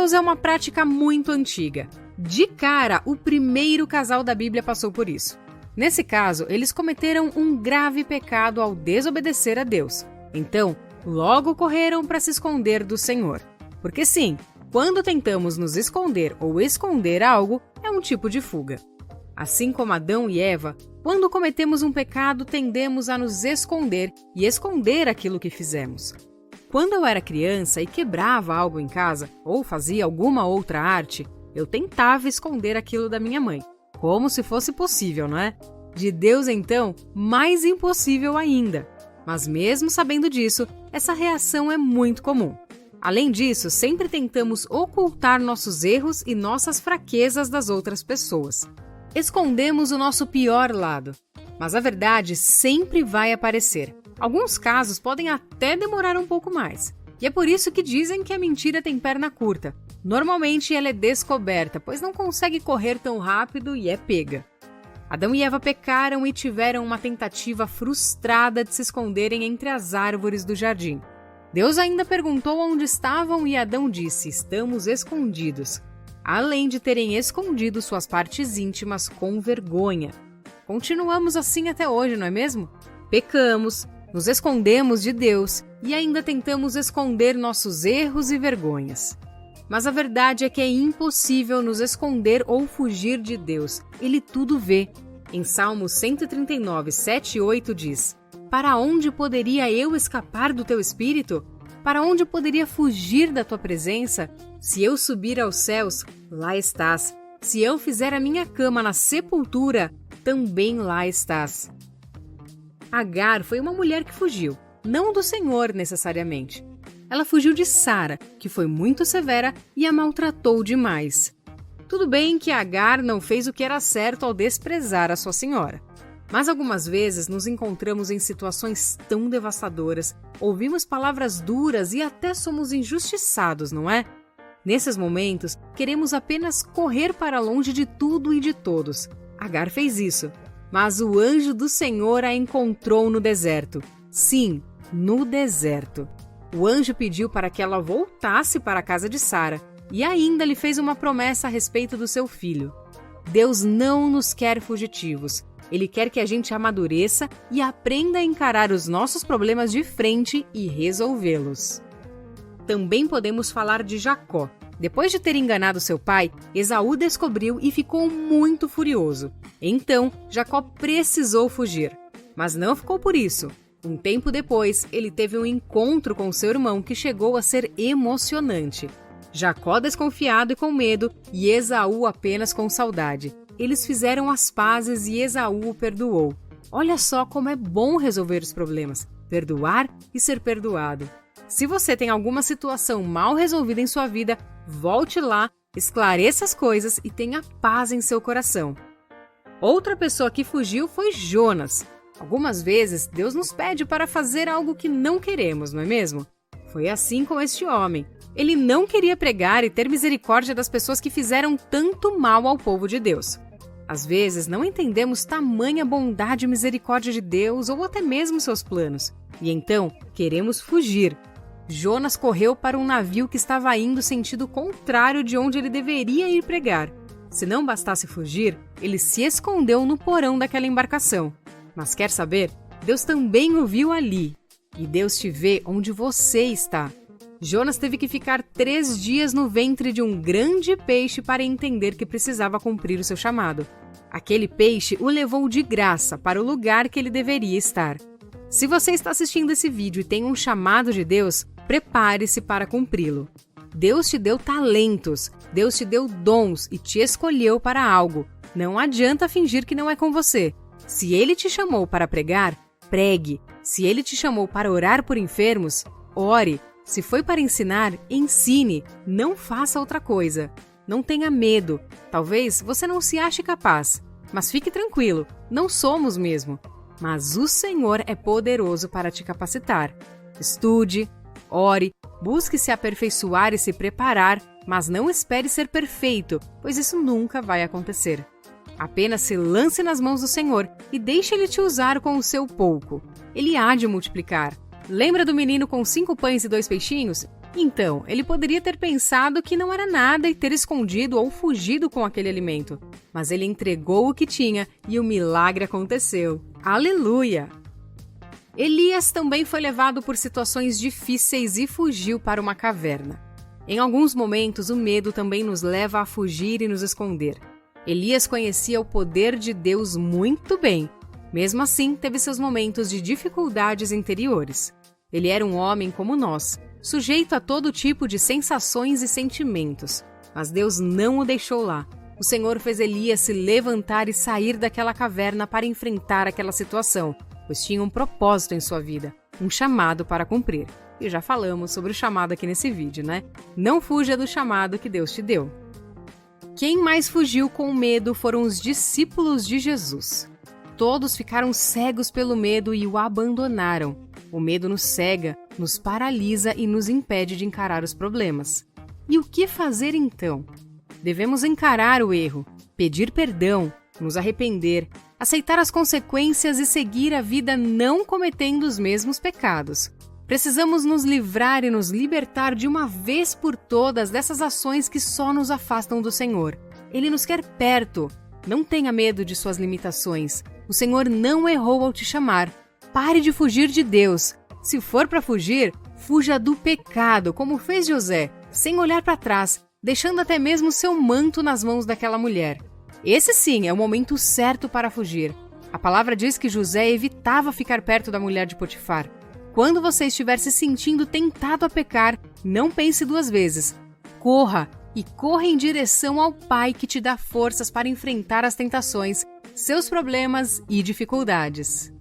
Deus é uma prática muito antiga. De cara, o primeiro casal da Bíblia passou por isso. Nesse caso, eles cometeram um grave pecado ao desobedecer a Deus. Então, logo correram para se esconder do Senhor. Porque sim, quando tentamos nos esconder ou esconder algo, é um tipo de fuga. Assim como Adão e Eva, quando cometemos um pecado, tendemos a nos esconder e esconder aquilo que fizemos. Quando eu era criança e quebrava algo em casa ou fazia alguma outra arte, eu tentava esconder aquilo da minha mãe, como se fosse possível, não é? De Deus, então, mais impossível ainda. Mas mesmo sabendo disso, essa reação é muito comum. Além disso, sempre tentamos ocultar nossos erros e nossas fraquezas das outras pessoas. Escondemos o nosso pior lado. Mas a verdade sempre vai aparecer. Alguns casos podem até demorar um pouco mais. E é por isso que dizem que a mentira tem perna curta. Normalmente ela é descoberta, pois não consegue correr tão rápido e é pega. Adão e Eva pecaram e tiveram uma tentativa frustrada de se esconderem entre as árvores do jardim. Deus ainda perguntou onde estavam e Adão disse: "Estamos escondidos", além de terem escondido suas partes íntimas com vergonha. Continuamos assim até hoje, não é mesmo? Pecamos, nos escondemos de Deus e ainda tentamos esconder nossos erros e vergonhas. Mas a verdade é que é impossível nos esconder ou fugir de Deus. Ele tudo vê. Em Salmos 139, 7 e 8 diz: "Para onde poderia eu escapar do teu espírito? Para onde poderia fugir da tua presença? Se eu subir aos céus, lá estás. Se eu fizer a minha cama na sepultura, também lá estás." Agar foi uma mulher que fugiu, não do Senhor necessariamente. Ela fugiu de Sara, que foi muito severa e a maltratou demais. Tudo bem que Agar não fez o que era certo ao desprezar a sua senhora. Mas algumas vezes nos encontramos em situações tão devastadoras, ouvimos palavras duras e até somos injustiçados, não é? Nesses momentos, queremos apenas correr para longe de tudo e de todos. Agar fez isso, mas o anjo do Senhor a encontrou no deserto. Sim, no deserto. O anjo pediu para que ela voltasse para a casa de Sara e ainda lhe fez uma promessa a respeito do seu filho. Deus não nos quer fugitivos. Ele quer que a gente amadureça e aprenda a encarar os nossos problemas de frente e resolvê-los. Também podemos falar de Jacó. Depois de ter enganado seu pai, Esaú descobriu e ficou muito furioso. Então, Jacó precisou fugir. Mas não ficou por isso. Um tempo depois, ele teve um encontro com seu irmão que chegou a ser emocionante. Jacó desconfiado e com medo, e Esaú apenas com saudade. Eles fizeram as pazes e Esaú o perdoou. Olha só como é bom resolver os problemas, perdoar e ser perdoado. Se você tem alguma situação mal resolvida em sua vida, volte lá, esclareça as coisas e tenha paz em seu coração. Outra pessoa que fugiu foi Jonas. Algumas vezes, Deus nos pede para fazer algo que não queremos, não é mesmo? Foi assim com este homem. Ele não queria pregar e ter misericórdia das pessoas que fizeram tanto mal ao povo de Deus. Às vezes, não entendemos tamanha bondade e misericórdia de Deus ou até mesmo seus planos. E então, queremos fugir. Jonas correu para um navio que estava indo sentido contrário de onde ele deveria ir pregar. Se não bastasse fugir, ele se escondeu no porão daquela embarcação. Mas quer saber? Deus também o viu ali. E Deus te vê onde você está. Jonas teve que ficar 3 dias no ventre de um grande peixe para entender que precisava cumprir o seu chamado. Aquele peixe o levou de graça para o lugar que ele deveria estar. Se você está assistindo esse vídeo e tem um chamado de Deus, prepare-se para cumpri-lo. Deus te deu talentos, Deus te deu dons e te escolheu para algo. Não adianta fingir que não é com você. Se Ele te chamou para pregar, pregue. Se Ele te chamou para orar por enfermos, ore. Se foi para ensinar, ensine. Não faça outra coisa. Não tenha medo. Talvez você não se ache capaz. Mas fique tranquilo, não somos mesmo. Mas o Senhor é poderoso para te capacitar. Estude, ore, busque se aperfeiçoar e se preparar, mas não espere ser perfeito, pois isso nunca vai acontecer. Apenas se lance nas mãos do Senhor e deixe Ele te usar com o seu pouco. Ele há de multiplicar. Lembra do menino com 5 pães e 2 peixinhos? Então, ele poderia ter pensado que não era nada e ter escondido ou fugido com aquele alimento. Mas ele entregou o que tinha e o milagre aconteceu. Aleluia! Elias também foi levado por situações difíceis e fugiu para uma caverna. Em alguns momentos, o medo também nos leva a fugir e nos esconder. Elias conhecia o poder de Deus muito bem. Mesmo assim, teve seus momentos de dificuldades interiores. Ele era um homem como nós, sujeito a todo tipo de sensações e sentimentos. Mas Deus não o deixou lá. O Senhor fez Elias se levantar e sair daquela caverna para enfrentar aquela situação, pois tinha um propósito em sua vida, um chamado para cumprir. E já falamos sobre o chamado aqui nesse vídeo, né? Não fuja do chamado que Deus te deu. Quem mais fugiu com medo foram os discípulos de Jesus. Todos ficaram cegos pelo medo e o abandonaram. O medo nos cega, nos paralisa e nos impede de encarar os problemas. E o que fazer então? Devemos encarar o erro, pedir perdão, nos arrepender, aceitar as consequências e seguir a vida não cometendo os mesmos pecados. Precisamos nos livrar e nos libertar de uma vez por todas dessas ações que só nos afastam do Senhor. Ele nos quer perto. Não tenha medo de suas limitações. O Senhor não errou ao te chamar. Pare de fugir de Deus. Se for para fugir, fuja do pecado, como fez José, sem olhar para trás, deixando até mesmo seu manto nas mãos daquela mulher. Esse sim é o momento certo para fugir. A palavra diz que José evitava ficar perto da mulher de Potifar. Quando você estiver se sentindo tentado a pecar, não pense duas vezes. Corra e corra em direção ao Pai que te dá forças para enfrentar as tentações, seus problemas e dificuldades.